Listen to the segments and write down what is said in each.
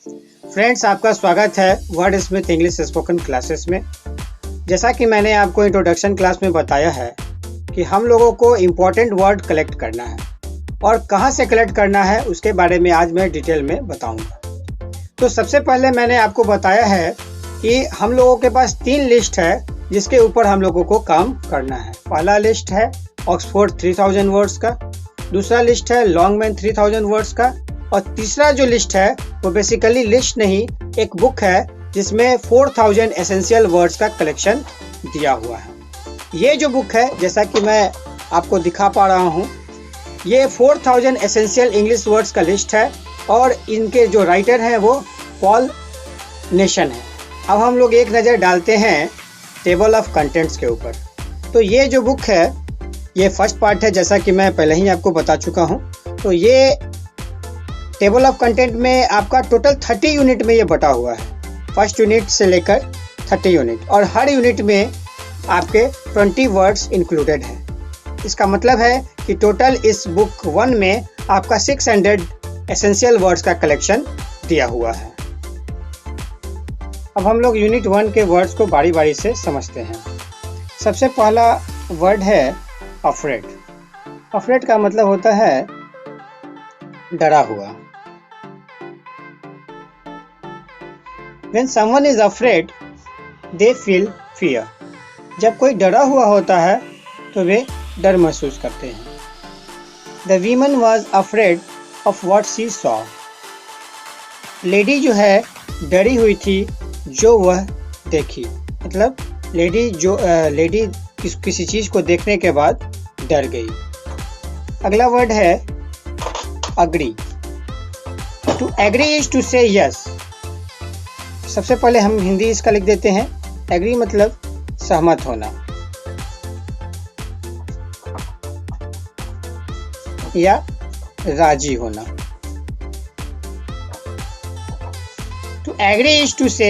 Friends, आपका स्वागत है word Smith English spoken classes में। जैसा कि मैंने आपको इंट्रोडक्शन क्लास में बताया है कि हम लोगों को इम्पोर्टेंट वर्ड कलेक्ट करना है और कहाँ से कलेक्ट करना है उसके बारे में आज मैं डिटेल में बताऊंगा। तो सबसे पहले मैंने आपको बताया है कि हम लोगों के पास 3 लिस्ट है जिसके ऊपर हम लोगों को काम करना है। पहला लिस्ट है ऑक्सफोर्ड 3000 वर्ड्स का, दूसरा लिस्ट है लॉन्गमैन 3000 वर्ड्स का और तीसरा जो लिस्ट है वो बेसिकली लिस्ट नहीं, एक बुक है जिसमें 4000 एसेंशियल वर्ड्स का कलेक्शन दिया हुआ है। ये जो बुक है, जैसा कि मैं आपको दिखा पा रहा हूँ, ये 4000 एसेंशियल इंग्लिश वर्ड्स का लिस्ट है और इनके जो राइटर हैं वो पॉल नेशन है। अब हम लोग एक नज़र डालते हैं टेबल ऑफ कंटेंट्स के ऊपर। तो ये जो बुक है ये फर्स्ट पार्ट है, जैसा कि मैं पहले ही आपको बता चुका हूँ। तो ये टेबल ऑफ कंटेंट में आपका टोटल 30 यूनिट में ये बटा हुआ है, फर्स्ट यूनिट से लेकर 30 यूनिट, और हर यूनिट में आपके 20 वर्ड्स इंक्लूडेड हैं। इसका मतलब है कि टोटल इस बुक 1 में आपका 600 एसेंशियल वर्ड्स का कलेक्शन दिया हुआ है। अब हम लोग यूनिट 1 के वर्ड्स को बारी बारी से समझते हैं। सबसे पहला वर्ड है अफ्रेड। अफ्रेड का मतलब होता है डरा हुआ। When someone is afraid, they feel fear. जब कोई डरा हुआ होता है तो वे डर महसूस करते हैं। The woman was afraid of what she saw. Lady जो है डरी हुई थी जो वह देखी। मतलब लेडी किसी चीज को देखने के बाद डर गई। अगला वर्ड है agree. To agree is to say yes. सबसे पहले हम हिंदी इसका लिख देते हैं। एग्री मतलब सहमत होना या राजी होना। To agree is to say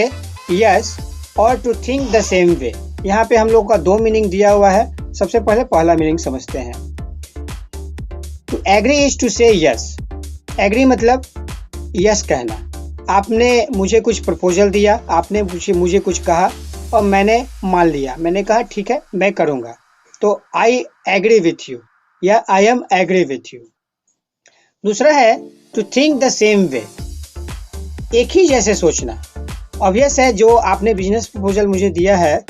yes और to think the same way. यहाँ पे हम लोग का 2 मीनिंग दिया हुआ है। सबसे पहले पहला मीनिंग समझते हैं। To agree is to say yes. Agree मतलब यस कहना। आपने मुझे कुछ प्रपोजल दिया, आपने मुझे कुछ कहा और मैंने मान लिया। मैंने कहा ठीक है मैं करूँगा, तो आई एग्री विथ यू या I am agree with you. दूसरा है to think the same way. एक ही जैसे सोचना। ऑब्वियस है, जो आपने बिजनेस प्रपोजल मुझे दिया है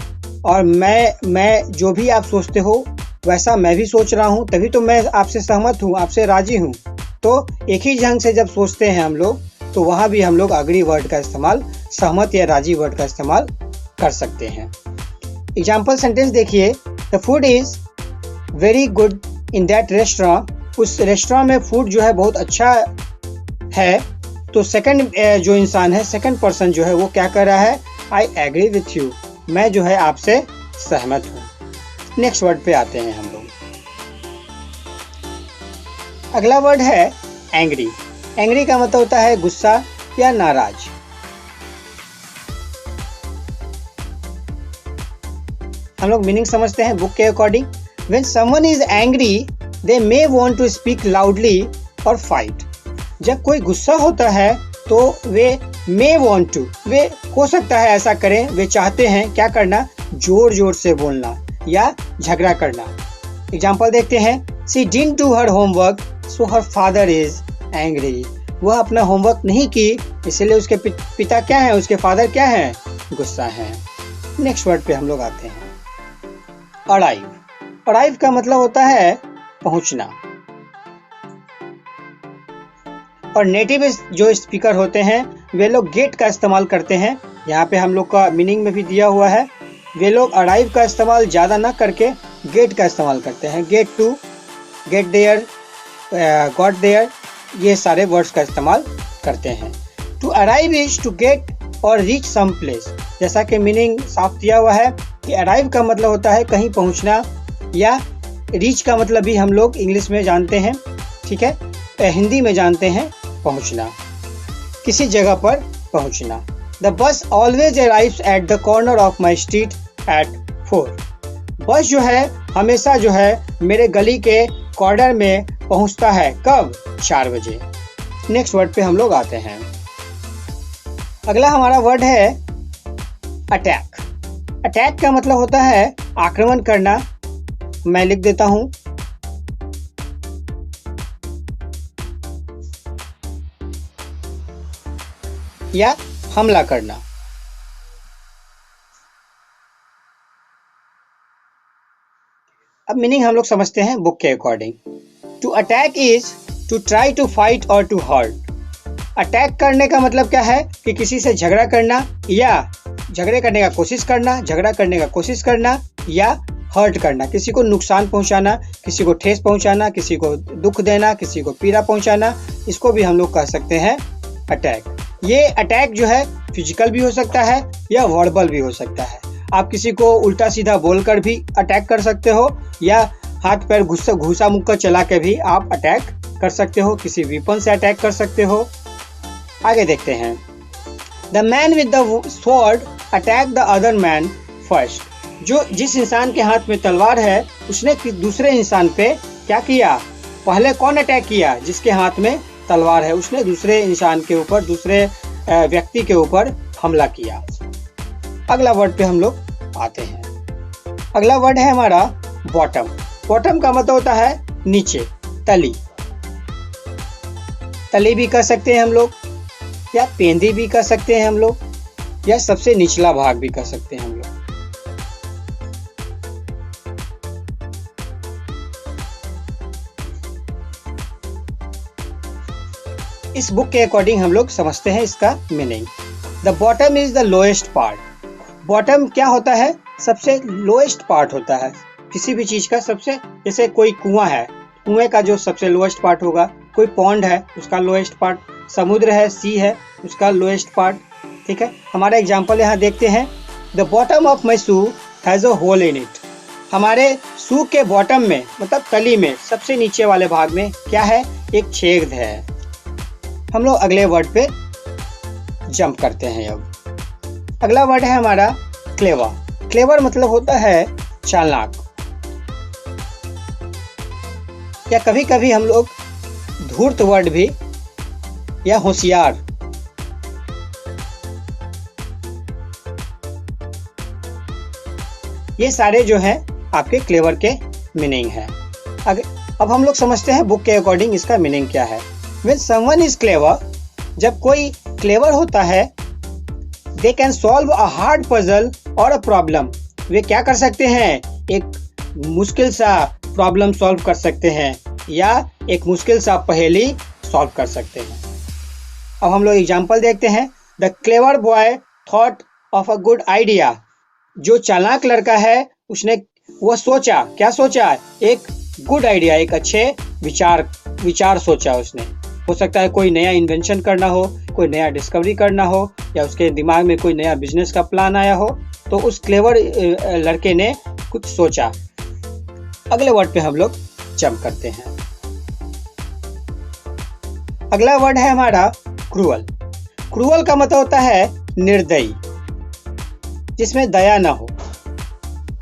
और मैं जो भी आप सोचते हो वैसा मैं भी सोच रहा हूँ, तभी तो मैं आपसे सहमत हूँ, आपसे राजी हूँ। तो एक ही ढंग से जब सोचते हैं हम लोग तो वहाँ भी हम लोग अग्री वर्ड का इस्तेमाल, सहमत या राजी वर्ड का इस्तेमाल कर सकते हैं। एग्जाम्पल सेंटेंस देखिए। The food is very good in that restaurant. उस रेस्टोरेंट में फूड जो है बहुत अच्छा है। तो सेकंड जो इंसान है, सेकंड पर्सन जो है वो क्या कर रहा है? I agree with you. मैं जो है आपसे सहमत हूँ। नेक्स्ट वर्ड पे आते हैं हम लोग। अगला वर्ड है एंग्री। एंग्री का मतलब होता है गुस्सा या नाराज। हम लोग मीनिंग समझते हैं बुक के according. When someone is angry they may want to speak loudly और फाइट। जब कोई गुस्सा होता है तो वे मे वांट टू, वे हो सकता है ऐसा करें, वे चाहते हैं क्या करना? जोर जोर से बोलना या झगड़ा करना। एग्जाम्पल देखते हैं। She didn't do her homework so her father is angry. वह अपना होमवर्क नहीं की इसलिए उसके पिता क्या है, उसके फादर क्या है? गुस्सा है। नेक्स्ट वर्ड पे हम लोग आते हैं अराइव। अराइव का मतलब होता है पहुंचना। और नेटिव जो स्पीकर होते हैं वे लोग गेट का इस्तेमाल करते हैं। यहाँ पे हम लोग का मीनिंग में भी दिया हुआ है। वे लोग अराइव का इस्तेमाल ज़्यादा ना करके गेट का इस्तेमाल करते हैं। Get to, get there, got there, ये सारे वर्ड्स का इस्तेमाल करते हैं। To arrive is to get और रीच सम प्लेस। जैसा कि मीनिंग साफ दिया हुआ है कि अराइव का मतलब होता है कहीं पहुंचना, या रीच का मतलब भी हम लोग इंग्लिश में जानते हैं, ठीक है, हिंदी में जानते हैं पहुंचना, किसी जगह पर पहुंचना। The bus always arrives at the corner of my street at 4। Bus जो है हमेशा जो है मेरे गली के कॉर्नर में पहुंचता है। कब? 4 बजे। नेक्स्ट वर्ड पे हम लोग आते हैं अगला हमारा वर्ड है अटैक। अटैक का मतलब होता है आक्रमण करना। मैं लिख देता हूं, या हमला करना। अब मीनिंग हम लोग समझते हैं बुक के according. To attack is to try to fight और टू हर्ट। अटैक करने का मतलब क्या है कि किसी से झगड़ा करना या झगड़े करने का कोशिश करना, झगड़ा करने का कोशिश करना, या हर्ट करना, किसी को नुकसान पहुंचाना, किसी को ठेस पहुंचाना, किसी को दुख देना, किसी को पीड़ा पहुंचाना, इसको भी हम लोग कह सकते हैं अटैक। ये अटैक जो है फिजिकल भी हो सकता है या वर्बल भी हो सकता है। आप किसी को उल्टा सीधा बोलकर भी अटैक कर सकते हो, या हाथ पैर घुसा मुक्का चला के भी आप अटैक कर सकते हो, किसी वेपन से अटैक कर सकते हो। आगे देखते हैं। The man with the sword attack the other man first. जो जिस इंसान के हाथ में तलवार है उसने दूसरे इंसान पे क्या किया, पहले कौन अटैक किया? जिसके हाथ में तलवार है उसने दूसरे इंसान के ऊपर, दूसरे व्यक्ति के ऊपर हमला किया। अगला वर्ड पे हम लोग आते हैं। अगला वर्ड है हमारा बॉटम। बॉटम का मतलब होता है नीचे, तली। तली भी कह सकते हैं हम लोग, या पेंदी भी कह सकते हैं हम लोग, या सबसे निचला भाग भी कह सकते हैं हम लोग। इस बुक के अकॉर्डिंग हम लोग समझते हैं इसका meaning. The bottom is the lowest part. Bottom क्या होता है? सबसे लोएस्ट पार्ट होता है किसी भी चीज का। सबसे, जैसे कोई कुआं है, कुएं का जो सबसे लोएस्ट पार्ट होगा, कोई पॉन्ड है उसका लोएस्ट पार्ट, समुद्र है, सी है, उसका लोएस्ट पार्ट। ठीक है, हमारा एग्जांपल यहाँ देखते हैं। The bottom of my shoe has a hole in it. हमारे शू के बॉटम में मतलब तली में सबसे नीचे वाले भाग में क्या है? एक छेद है। हम लोग अगले वर्ड पे जंप करते हैं। अब अगला वर्ड है हमारा क्लेवर। क्लेवर मतलब होता है चालाक, या कभी कभी हम लोग धूर्त वर्ड भी, या होशियार। ये सारे जो हैं आपके क्लेवर के मीनिंग है। अब हम लोग समझते हैं बुक के अकॉर्डिंग इसका मीनिंग क्या है। When someone is clever, जब कोई क्लेवर होता है, they can solve a hard puzzle or a problem। वे क्या कर सकते हैं? एक मुश्किल सा प्रॉब्लम सॉल्व कर सकते हैं, या एक मुश्किल सा पहेली सॉल्व कर सकते हैं। अब हम लोग एग्जाम्पल देखते हैं। The clever boy thought of a good idea. जो चालाक लड़का है उसने वो सोचा, क्या सोचा? एक गुड आइडिया, एक अच्छे विचार सोचा उसने। हो सकता है कोई नया इन्वेंशन करना हो, कोई नया डिस्कवरी करना हो, या उसके दिमाग में कोई नया बिजनेस का प्लान आया हो, तो उस क्लेवर लड़के ने कुछ सोचा। अगले वर्ड पे हम लोग जंप करते हैं। अगला वर्ड है हमारा क्रूअल। क्रूअल का मतलब होता है निर्दयी, जिसमें दया ना हो,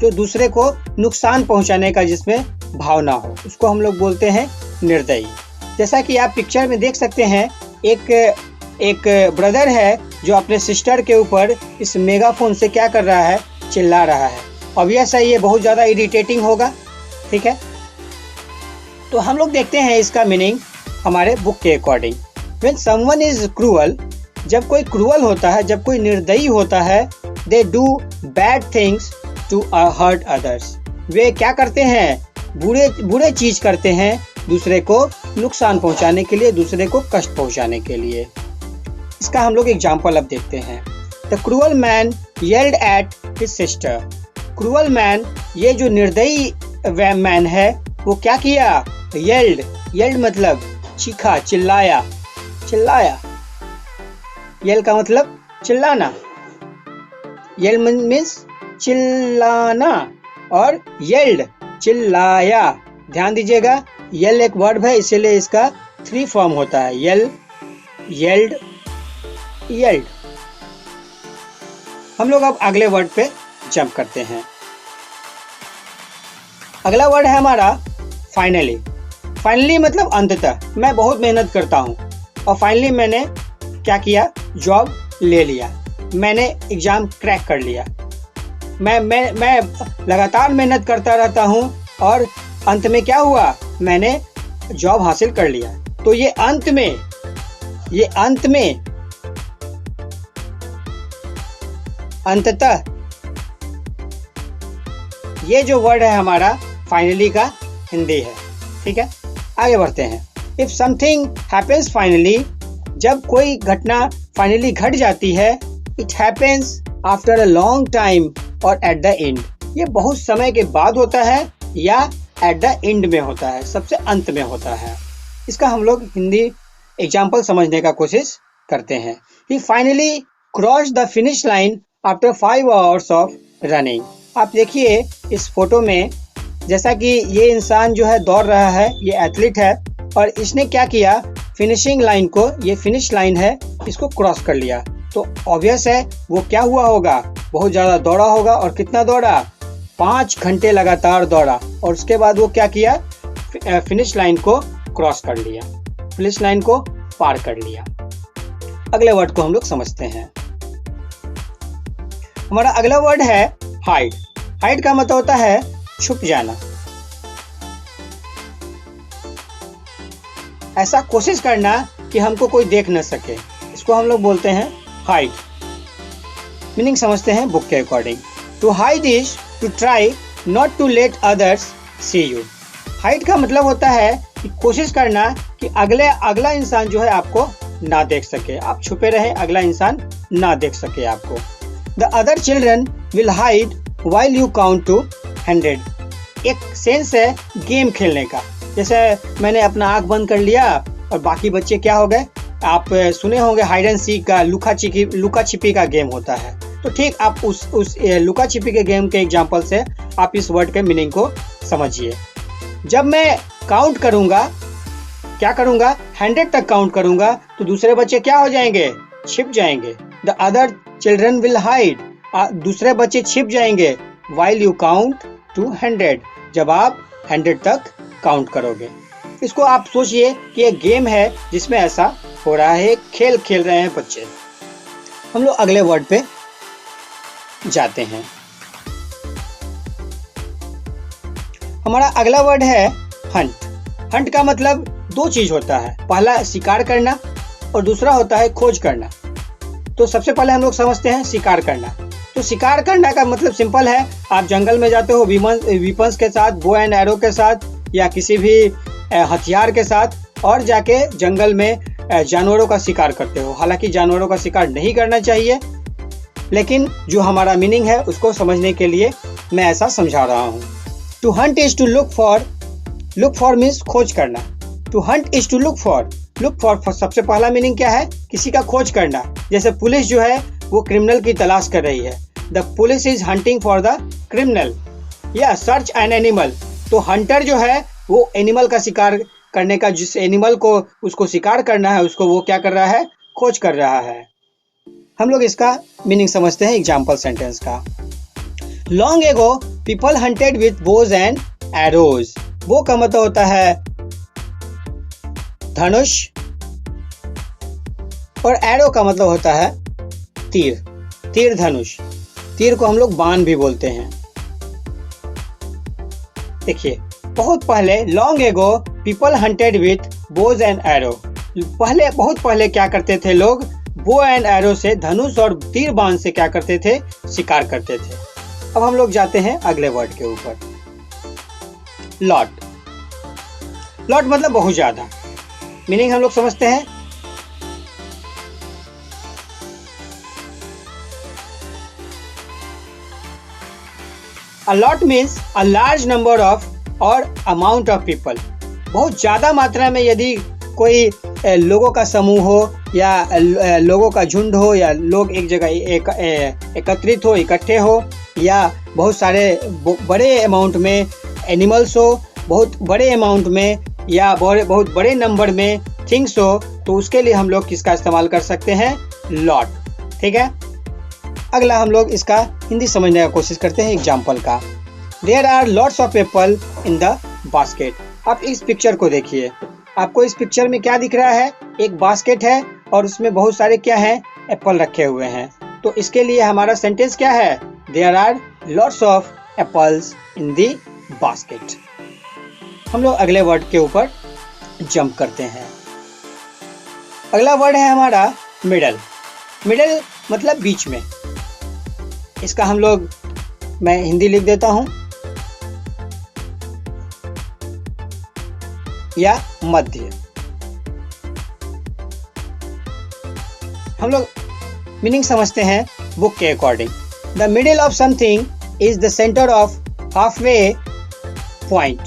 जो दूसरे को नुकसान पहुंचाने का जिसमें भावना हो, उसको हम लोग बोलते हैं निर्दयी। जैसा कि आप पिक्चर में देख सकते हैं, एक ब्रदर है जो अपने सिस्टर के ऊपर इस मेगाफोन से क्या कर रहा है? चिल्ला रहा है। ऑब्वियस है ये बहुत ज़्यादा इरिटेटिंग होगा। ठीक है, तो हम लोग देखते हैं इसका मीनिंग हमारे बुक के according. When someone is cruel, जब कोई क्रूअल होता है, जब कोई निर्दयी होता है, they do bad things to hurt others. वे क्या करते हैं? बुरे चीज करते हैं दूसरे को नुकसान पहुंचाने के लिए, दूसरे को कष्ट पहुंचाने के लिए। इसका हम लोग एग्जाम्पल अब देखते हैं। The cruel man yelled at his sister. Cruel man, ये जो निर्दयी मैन है, वो क्या किया? येल्ड मतलब चीखा, चिल्लाया। येल का मतलब चिल्लाना। येल मीन्स चिल्लाना, और येल्ड चिल्लाया। ध्यान दीजिएगा, येल एक वर्ब है, इसीलिए इसका 3 फॉर्म होता है। Yell, yelled, yelled. हम लोग अब अगले वर्ड पे जंप करते हैं। अगला वर्ड है हमारा फाइनली। फाइनली मतलब अंततः। मैं बहुत मेहनत करता हूँ और फाइनली मैंने क्या किया? जॉब ले लिया, मैंने एग्जाम क्रैक कर लिया, मैं लगातार मेहनत करता रहता हूँ और अंत में क्या हुआ, मैंने जॉब हासिल कर लिया। तो ये अंत में अंततः ये जो वर्ड है हमारा फाइनली का हिंदी है। ठीक है, आगे बढ़ते हैं। इफ समथिंग हैपेंस फाइनली, जब कोई घटना फाइनली घट जाती है, it happens after a long time और एट द एंड, ये बहुत समय के बाद होता है या एट द एंड में होता है, सबसे अंत में होता है। इसका हम लोग हिंदी एग्जाम्पल समझने का कोशिश करते हैं। He finally cross the finish line after 5 hours of running. आप देखिए इस फोटो में, जैसा कि ये इंसान जो है दौड़ रहा है, ये एथलीट है और इसने क्या किया, फिनिशिंग लाइन को, ये फिनिश लाइन है, इसको क्रॉस कर लिया। तो ऑब्वियस है वो क्या हुआ होगा, बहुत ज़्यादा दौड़ा होगा। और कितना दौड़ा, 5 घंटे लगातार दौड़ा और उसके बाद वो क्या किया, फिनिश लाइन को क्रॉस कर लिया, फिनिश लाइन को पार कर लिया। अगले वर्ड को हम लोग समझते हैं। हमारा अगला वर्ड है हाइड। हाइड का मतलब होता है छुप जाना, ऐसा कोशिश करना कि हमको कोई देख न सके, इसको हम लोग बोलते हैं हाइड। मीनिंग समझते हैं बुक के according. To hide is to try not to let others see you. Hide का मतलब होता है कि कोशिश करना कि अगला इंसान जो है आपको ना देख सके, आप छुपे रहे, अगला इंसान ना देख सके आपको। The other children will hide while you count to 100। एक सेंस है गेम खेलने का, जैसे मैंने अपना आंख बंद कर लिया और बाकी बच्चे क्या हो गए, आप सुने होंगे हाइड एंड सीक का, लुका छिपी का गेम होता है। तो ठीक आप उस लुका छिपी के गेम के एग्जांपल से आप इस वर्ड के मीनिंग को समझिए। जब मैं काउंट करूंगा, क्या करूंगा, 100 तक काउंट करूंगा, तो दूसरे बच्चे क्या हो जाएंगे, छिप जाएंगे। The other children will hide, दूसरे बच्चे छिप जाएंगे। वाइल यू काउंट टू 100, जब आप 100 तक काउंट करोगे। इसको आप सोचिए कि एक गेम है जिसमें ऐसा हो रहा है, खेल खेल रहे हैं बच्चे। हम लोग अगले वर्ड पे जाते हैं। हमारा अगला वर्ड है हंट। हंट का मतलब 2 चीज होता है, पहला शिकार करना और दूसरा होता है खोज करना। तो सबसे पहले हम लोग समझते हैं शिकार करना। तो शिकार करना का मतलब सिंपल है, आप जंगल में जाते हो वीपन्स के साथ, बो एंड एरो के साथ या किसी भी हथियार के साथ और जाके जंगल में जानवरों का शिकार करते हो। हालांकि जानवरों का शिकार नहीं करना चाहिए, लेकिन जो हमारा मीनिंग है उसको समझने के लिए मैं ऐसा समझा रहा हूँ। To hunt is to look for means खोज करना। To hunt is to look for सबसे पहला मीनिंग क्या है, किसी का खोज करना। जैसे पुलिस जो है वो क्रिमिनल की तलाश कर रही है, the police is hunting for the criminal. या सर्च एन एनिमल, तो हंटर जो है वो एनिमल का शिकार करने का, जिस एनिमल को उसको शिकार करना है उसको वो क्या कर रहा है, खोज कर रहा है। हम लोग इसका मीनिंग समझते हैं एग्जाम्पल सेंटेंस का। Long ago people hunted with bows and arrows. वो का मतलब होता है धनुष और एरो का मतलब होता है तीर धनुष। तीर को हम लोग बाण भी बोलते हैं। देखिए, बहुत पहले long ago people hunted with bows and arrow. बहुत पहले क्या करते थे लोग, बो एंड एरो से, धनुष और तीर बाण से क्या करते थे, शिकार करते थे। अब हम लोग जाते हैं अगले वर्ड के ऊपर। लॉट मतलब बहुत ज्यादा। मीनिंग हम लोग समझते हैं, A lot means a large number of or amount of people। बहुत ज़्यादा मात्रा में यदि कोई लोगों का समूह हो या लोगों का झुंड हो या लोग एक जगह एकत्रित हो, इकट्ठे हो, या बहुत सारे बड़े अमाउंट में एनिमल्स हो, बहुत बड़े अमाउंट में या बहुत बड़े नंबर में थिंग्स हो, तो उसके लिए हम लोग किसका इस्तेमाल कर सकते हैं, लॉट। ठीक है, अगला हम लोग इसका हिंदी समझने का कोशिश करते हैं एग्जाम्पल का। There are lots of people in the basket. आप इस पिक्चर को देखिए, आपको इस पिक्चर में क्या दिख रहा है, एक बास्केट है और उसमें बहुत सारे क्या है, एप्पल रखे हुए हैं। तो इसके लिए हमारा सेंटेंस क्या है? There are lots of apples in the basket. हम लोग अगले वर्ड के ऊपर जंप करते हैं। अगला वर्ड है हमारा मिडल। मिडल मतलब बीच में। इसका हम लोग, मैं हिंदी लिख देता हूं, या मध्य। हम लोग मीनिंग समझते हैं बुक के according. The middle of something is the centre of halfway point.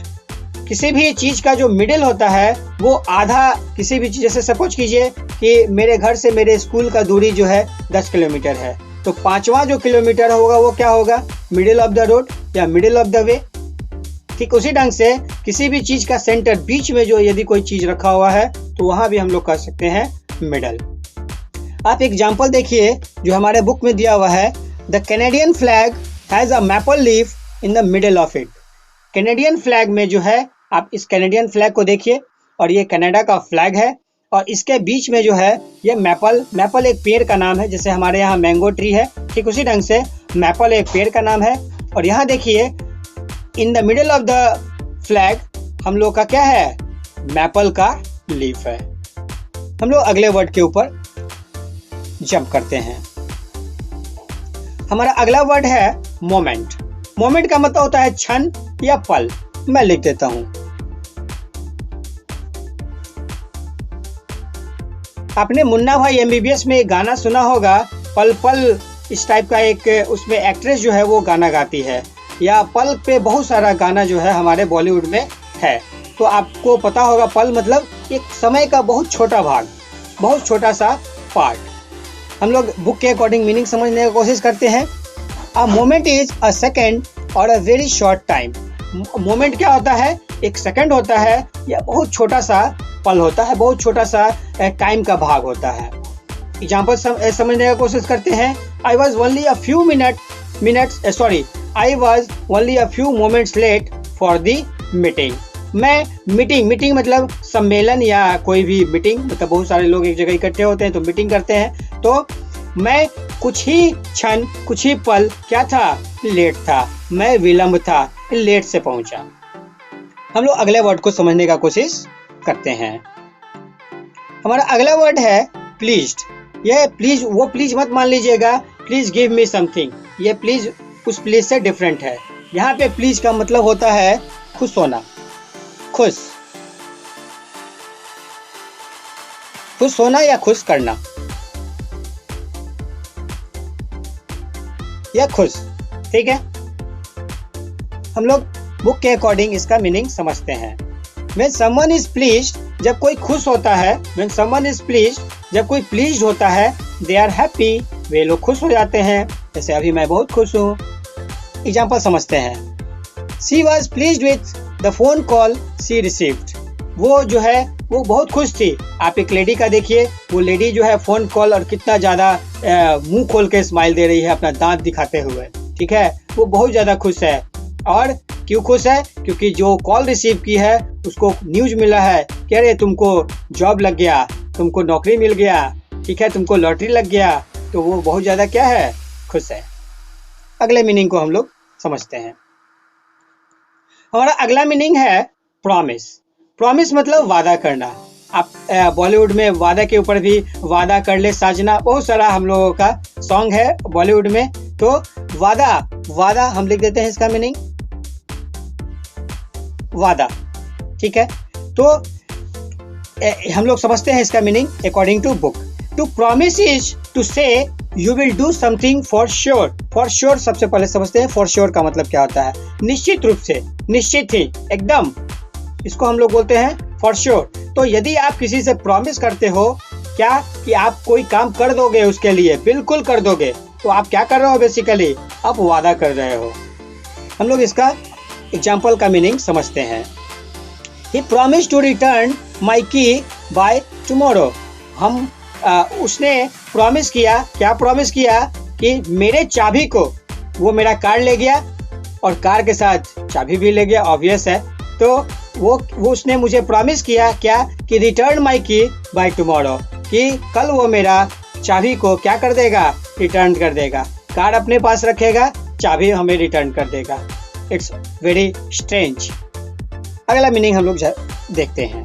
किसी भी चीज का जो मिडिल होता है वो आधा, किसी भी चीज, जैसे सपोज कीजिए कि मेरे घर से मेरे स्कूल का दूरी जो है 10 किलोमीटर है, तो 5वां जो किलोमीटर होगा वो क्या होगा? मिडिल ऑफ द रोड या मिडिल ऑफ द वे। ठीक उसी ढंग से किसी भी चीज का सेंटर, बीच में जो यदि कोई चीज रखा हुआ है तो वहां भी हम लोग कह सकते हैं मिडल। आप एग्जाम्पल देखिए जो हमारे बुक में दिया हुआ है। The Canadian flag has a maple leaf in the middle of it. Canadian flag में जो है, आप इस कैनेडियन फ्लैग को देखिए, और ये कनाडा का फ्लैग है, और इसके बीच में जो है ये मैपल एक पेड़ का नाम है। जैसे हमारे यहाँ मैंगो ट्री है, ठीक उसी ढंग से मैपल एक पेड़ का नाम है। और यहाँ देखिए in the middle of the flag हम लोग का क्या है? मैपल का लीफ है। हम लोग अगले वर्ड के ऊपर जंप करते हैं। हमारा अगला वर्ड है मोमेंट। मोमेंट का मतलब होता है क्षण या पल। मैं लिख देता हूं। आपने मुन्ना भाई एमबीबीएस में एक गाना सुना होगा, पल पल, इस टाइप का एक, उसमें एक्ट्रेस जो है वो गाना गाती है, या पल पे बहुत सारा गाना जो है हमारे बॉलीवुड में है। तो आपको पता होगा पल मतलब एक समय का बहुत छोटा भाग, बहुत छोटा सा पार्ट। हम लोग बुक के अकॉर्डिंग मीनिंग समझने की कोशिश करते हैं। A moment is a second और a very short time. Moment क्या होता है? एक सेकंड होता है या बहुत छोटा सा पल होता है, बहुत छोटा सा टाइम का भाग होता है। एग्जाम्पल समझने की कोशिश करते हैं। I was only a few moments late for the meeting. मैं मीटिंग मतलब सम्मेलन या कोई भी मीटिंग, मतलब बहुत सारे लोग एक जगह इकट्ठे होते हैं तो मीटिंग करते हैं। तो मैं कुछ ही क्षण, कुछ ही पल क्या था? लेट था, मैं विलंब था, लेट से पहुंचा। हम लोग अगले वर्ड को समझने का कोशिश करते हैं। हमारा अगला वर्ड है प्लीज्ड। यह प्लीज, वो प्लीज मत मान लीजिएगा, प्लीज गिव मी समथिंग। ये प्लीज उस प्लीज से डिफरेंट है। यहाँ पे प्लीज का मतलब होता है खुश होना, खुश होना या खुश करना, या खुश। ठीक है, हम लोग बुक के अकॉर्डिंग इसका मीनिंग समझते हैं। When someone is pleased, जब कोई खुश होता है, when someone is pleased, जब कोई pleased होता है, they are happy, वे लोग खुश हो जाते हैं। जैसे अभी मैं बहुत खुश हूँ। एग्जाम्पल समझते हैं। She was pleased with the phone call she received. वो जो है वो बहुत खुश थी। आप एक लेडी का देखिए, वो लेडी जो है फोन कॉल, और कितना ज्यादा मुंह खोल के स्माइल दे रही है अपना दांत दिखाते हुए। ठीक है, वो बहुत ज्यादा खुश है। और क्यों खुश है? क्योंकि जो कॉल रिसीव की है उसको न्यूज मिला है कि अरे तुमको जॉब लग गया, तुमको नौकरी मिल गया, ठीक है, तुमको लॉटरी लग गया। तो वो बहुत ज्यादा क्या है? खुश है। अगले मीनिंग को हम लोग समझते हैं। हमारा अगला मीनिंग है प्रॉमिस। प्रॉमिस मतलब वादा करना। आप बॉलीवुड में वादा के ऊपर भी वादा कर ले साजना, बहुत सारा हम लोगों का सॉन्ग है बॉलीवुड में। तो वादा हम लिख देते हैं इसका मीनिंग वादा। ठीक है, तो हम लोग समझते हैं इसका meaning according to book. To promise is to say you will do something for sure. For sure सबसे पहले समझते हैं फॉर श्योर का मतलब क्या होता है? निश्चित रूप से, निश्चित ही, एकदम, इसको हम लोग बोलते हैं फॉर श्योर। तो यदि आप किसी से प्रॉमिस करते हो क्या कि आप कोई काम कर दोगे, उसके लिए बिल्कुल कर दोगे, तो आप क्या कर रहे हो? बेसिकली आप वादा कर रहे हो। हम लोग इसका एग्जाम्पल का मीनिंग समझते हैं। He promised to return my key by tomorrow. उसने प्रॉमिस किया, क्या प्रॉमिस किया? कि मेरे चाबी को वो मेरा कार ले गया, और कार के साथ चाबी भी ले गया, ऑब्वियस है। तो वो उसने मुझे प्रॉमिस किया क्या? कि रिटर्न माई की बाय टुमारो, कि कल वो मेरा चाबी को क्या कर देगा, रिटर्न कर देगा। कार्ड अपने पास रखेगा, चाबी हमें रिटर्न कर देगा। It's very strange. अगला मीनिंग हम लोग देखते हैं।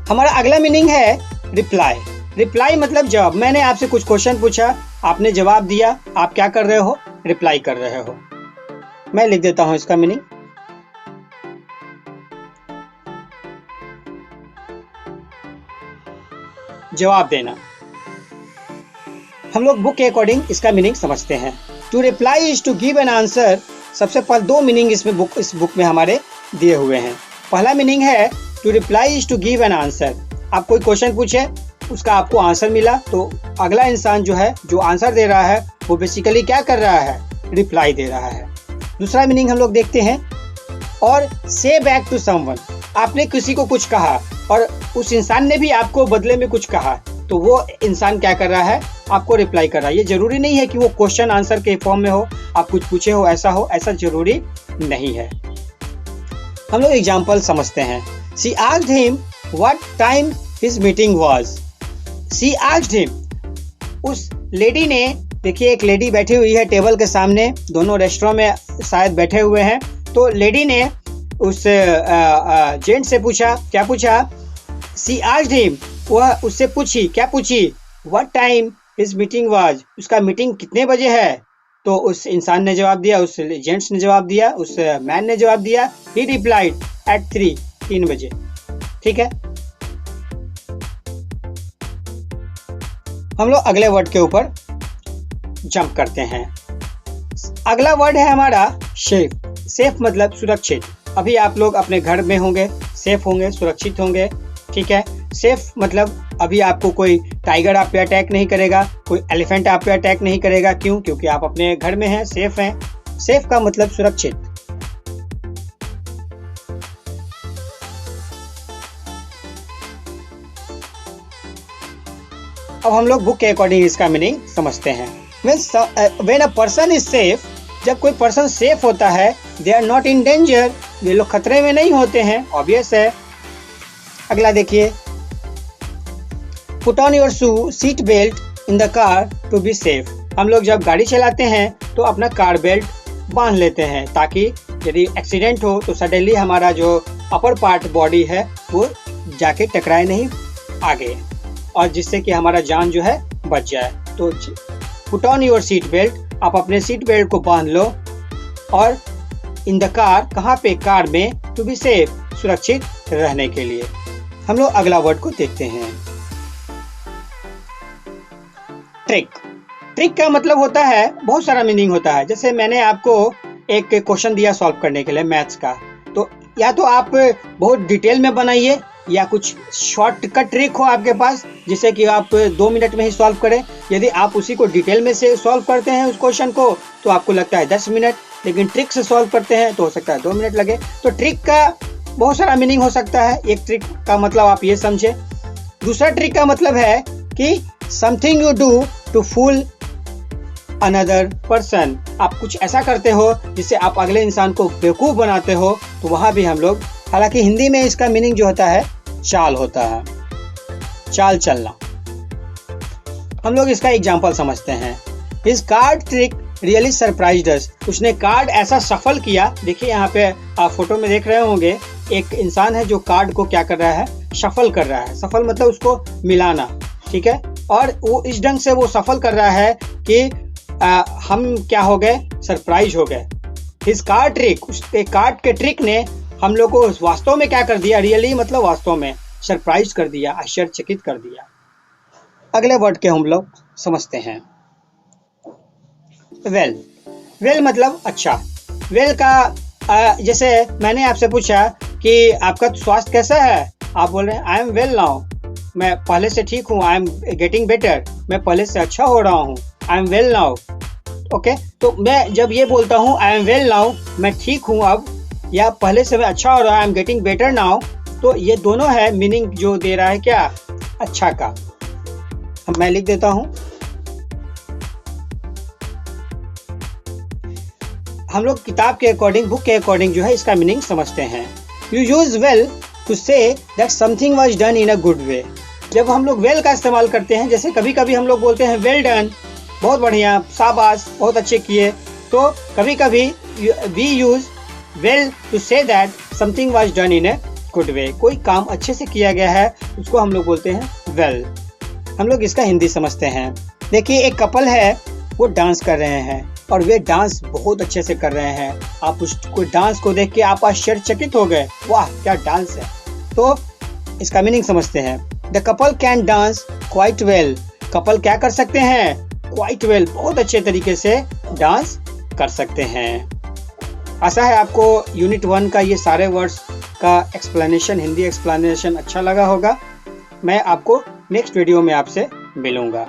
हमारा अगला मीनिंग है रिप्लाई। रिप्लाई मतलब जवाब। मैंने आपसे कुछ क्वेश्चन पूछा, आपने जवाब दिया, आप क्या कर रहे हो, रिप्लाई कर रहे हो। मैं लिख देता हूं इसका मीनिंग। जवाब देना। हम लोग बुक के अकॉर्डिंग इसका मीनिंग समझते हैं। To reply is to give an answer. सबसे पहले दो मीनिंग इस बुक में हमारे दिए हुए हैं। पहला मीनिंग है to reply is to give an answer. आप कोई क्वेश्चन पूछे, उसका आपको आंसर मिला, तो अगला इंसान जो है, जो आंसर दे रहा है, वो बेसिकली क्या कर रहा है, रिप्लाई दे रहा है। दूसरा मीनिंग हम लोग देखते हैं, और से बैक टू समवन। आपने किसी को कुछ कहा और उस इंसान ने भी आपको बदले में कुछ कहा, तो वो इंसान क्या कर रहा है, आपको रिप्लाई कर रहा है। ये जरूरी नहीं है कि वो क्वेश्चन आंसर के फॉर्म में हो, आप कुछ पूछे हो, ऐसा जरूरी नहीं है। हम लोग एग्जाम्पल समझते हैं। She asked him what time his meeting was. She asked him. उस लेडी ने, देखिए एक लेडी बैठी हुई है टेबल के सामने, दोनों रेस्टोरेंट में शायद बैठे हुए हैं। तो लेडी ने उस जेंट से पूछा, क्या पूछा, She asked him, वह उससे पूछी, क्या पूछी, What time his meeting was. उसका मीटिंग कितने बजे है। तो उस इंसान ने जवाब दिया, उस जेंट्स ने जवाब दिया, उस मैन ने जवाब दिया, He replied at 3 बजे। ठीक है। हम लोग अगले वर्ड के ऊपर जंप करते हैं। अगला वर्ड है हमारा सेफ। सेफ मतलब सुरक्षित। अभी आप लोग अपने घर में होंगे, सेफ होंगे, सुरक्षित होंगे। ठीक है। सेफ मतलब अभी आपको कोई टाइगर आप पे अटैक नहीं करेगा, कोई एलिफेंट आप पे अटैक नहीं करेगा। क्यों? क्योंकि आप अपने घर में हैं, सेफ हैं। सेफ का मतलब सुरक्षित। अब हम लोग बुक के अकॉर्डिंग इसका मीनिंग समझते हैं। When a person is safe, जब कोई पर्सन सेफ होता है, they are not in danger, वे लोग खतरे में नहीं होते हैं, ऑब्वियस है। अगला देखिए, put on your seat belt in the car to be safe। हम लोग जब गाड़ी चलाते हैं तो अपना कार बेल्ट बांध लेते हैं, ताकि यदि एक्सीडेंट हो तो सडनली हमारा जो अपर पार्ट बॉडी है वो जाके टकराए नहीं आगे, और जिससे कि हमारा जान जो है बच जाए। तो put on your seat belt, आप अपने सीट बेल्ट को बांध लो। और इन द कार, कहाँ पे, कार में, टू बी सेफ, सुरक्षित रहने के लिए। हम लोग अगला वर्ड को देखते हैं, ट्रिक। ट्रिक का मतलब होता है, बहुत सारा मीनिंग होता है। जैसे मैंने आपको एक क्वेश्चन दिया सॉल्व करने के लिए मैथ्स का, तो या तो आप बहुत डिटेल में बनाइए, या कुछ शॉर्टकट ट्रिक हो आपके पास जिससे कि आप 2 मिनट में ही सॉल्व करें। यदि आप उसी को डिटेल में से सॉल्व करते हैं उस क्वेश्चन को, तो आपको लगता है 10 मिनट, लेकिन ट्रिक से सॉल्व करते हैं तो हो सकता है 2 मिनट लगे। तो ट्रिक का बहुत सारा मीनिंग हो सकता है। एक ट्रिक का मतलब आप ये समझे। दूसरा ट्रिक का मतलब है कि something you do to fool another person. आप कुछ ऐसा करते हो जिससे आप अगले इंसान को बेवकूफ बनाते हो, तो वहां भी हम लोग, हालांकि हिंदी में इसका मीनिंग जो होता है चाल होता है, चाल चलना। हम लोग इसका एग्जाम्पल समझते हैं। His card trick really surprised us। उसने कार्ड ऐसा सफल किया। देखिए यहाँ पे आप फोटो में देख रहे होंगे, एक इंसान है जो कार्ड को क्या कर रहा है, सफल कर रहा है। सफल मतलब उसको मिलाना, ठीक है। और वो इस ढंग से वो सफल कर रहा है कि हम क्या हो गए, सरप्राइज हो गए। His card trick, उसके कार्ड के ट्रिक ने हम लोग को वास्तव में क्या कर दिया, रियली मतलब वास्तव में सरप्राइज कर दिया, आश्चर्यचकित कर दिया। अगले वर्ड के हम लोग समझते हैं, वेल। वेल मतलब अच्छा। वेल का जैसे मैंने आपसे पूछा कि आपका स्वास्थ्य कैसा है, आप बोल रहे हैं आई एम वेल नाउ, मैं पहले से ठीक हूँ, आई एम गेटिंग बेटर, मैं पहले से अच्छा हो रहा हूँ, I am well now. Okay, तो मैं जब ये बोलता हूँ आई एम वेल नाउ, मैं ठीक हूँ अब, या पहले से मैं अच्छा हो रहा है, I am getting better now, तो ये दोनों है मीनिंग जो दे रहा है क्या, अच्छा का। मैं लिख देता हूं। हम लोग किताब के अकॉर्डिंग, बुक के अकॉर्डिंग जो है इसका मीनिंग समझते हैं। You use well to say that something was done in a good way. जब हम लोग वेल का इस्तेमाल करते हैं, जैसे कभी कभी हम लोग बोलते हैं वेल डन, बहुत बढ़िया, शाबाश, बहुत अच्छे किए, तो कभी कभी we use well to say that something was done in a good way. कोई काम अच्छे से किया गया है, उसको हम लोग बोलते हैं वेल। हम लोग इसका हिंदी समझते हैं। देखिए, एक कपल है, वो डांस कर रहे हैं और वे डांस बहुत अच्छे से कर रहे हैं। आप उसको डांस को देख के आप आश्चर्यचकित हो गए, वाह क्या डांस है। तो इसका मीनिंग समझते हैं। The couple can dance quite well. Couple क्या कर सकते हैं? क्वाइट वेल, बहुत अच्छे तरीके से डांस कर सकते हैं। आशा है आपको यूनिट 1 का ये सारे वर्ड्स का एक्सप्लेनेशन, हिंदी एक्सप्लेनेशन अच्छा लगा होगा। मैं आपको नेक्स्ट वीडियो में आपसे मिलूंगा।